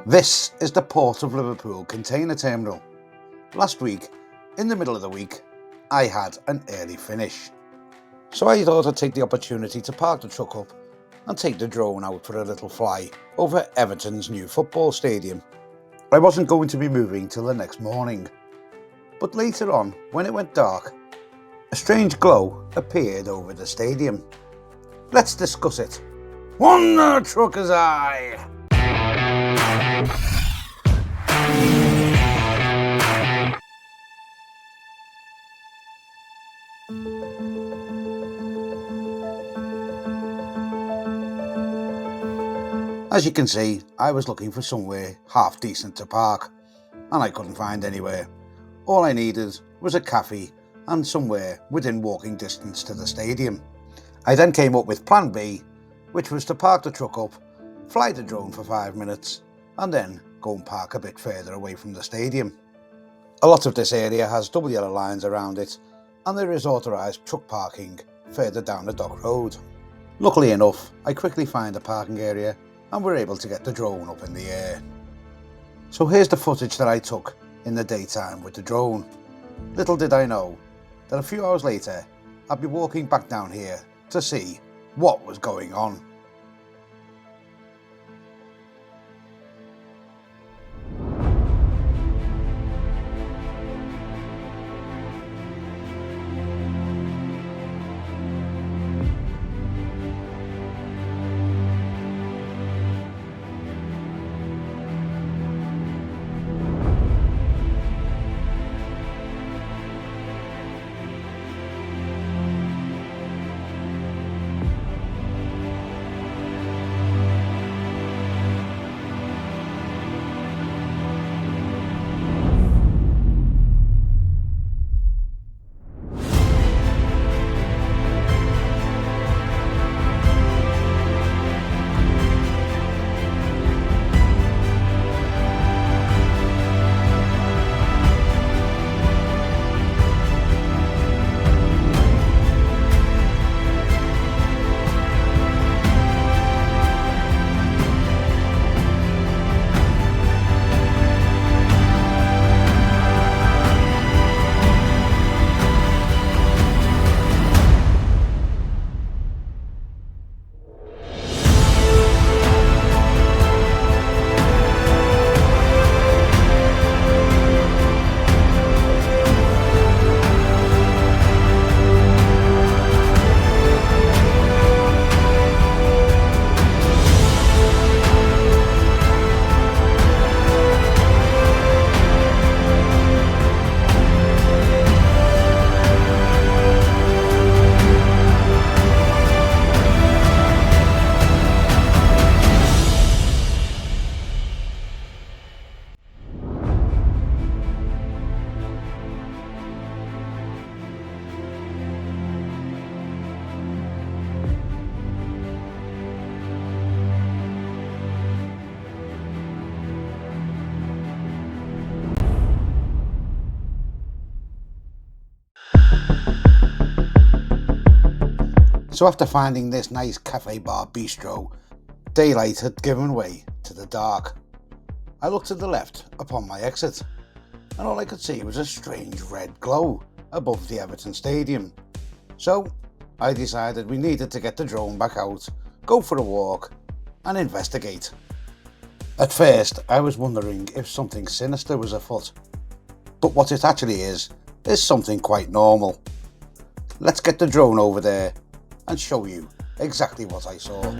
This is the Port of Liverpool container terminal. Last week, in the middle of the week, I had an early finish. So I thought I'd take the opportunity to park the truck up and take the drone out for a little fly over Everton's new football stadium. I wasn't going to be moving till the next morning, but later on, when it went dark, a strange glow appeared over the stadium. Let's discuss it. One trucker's eye! As you can see, I was looking for somewhere half decent to park, and I couldn't find anywhere. All I needed was a cafe and somewhere within walking distance to the stadium. I then came up with plan B, which was to park the truck up, fly the drone for 5 minutes, and then go and park a bit further away from the stadium. A lot of this area has double yellow lines around it, and there is authorised truck parking further down the dock road. Luckily enough, I quickly find a parking area and we're able to get the drone up in the air. So here's the footage that I took in the daytime with the drone. Little did I know that a few hours later I'd be walking back down here to see what was going on. So after finding this nice cafe bar bistro, daylight had given way to the dark. I looked to the left upon my exit, and all I could see was a strange red glow above the Everton stadium. So I decided we needed to get the drone back out, go for a walk, and investigate. At first I was wondering if something sinister was afoot, but what it actually is something quite normal. Let's get the drone over there and show you exactly what I saw.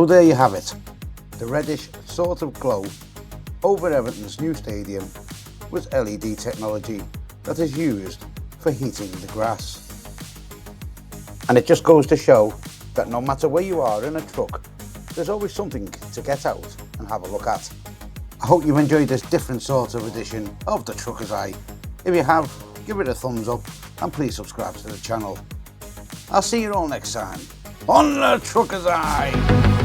So there you have it, the reddish sort of glow over Everton's new stadium with LED technology that is used for heating the grass. And it just goes to show that no matter where you are in a truck, there's always something to get out and have a look at. I hope you enjoyed this different sort of edition of The Trucker's Eye. If you have, give it a thumbs up and please subscribe to the channel. I'll see you all next time on The Trucker's Eye.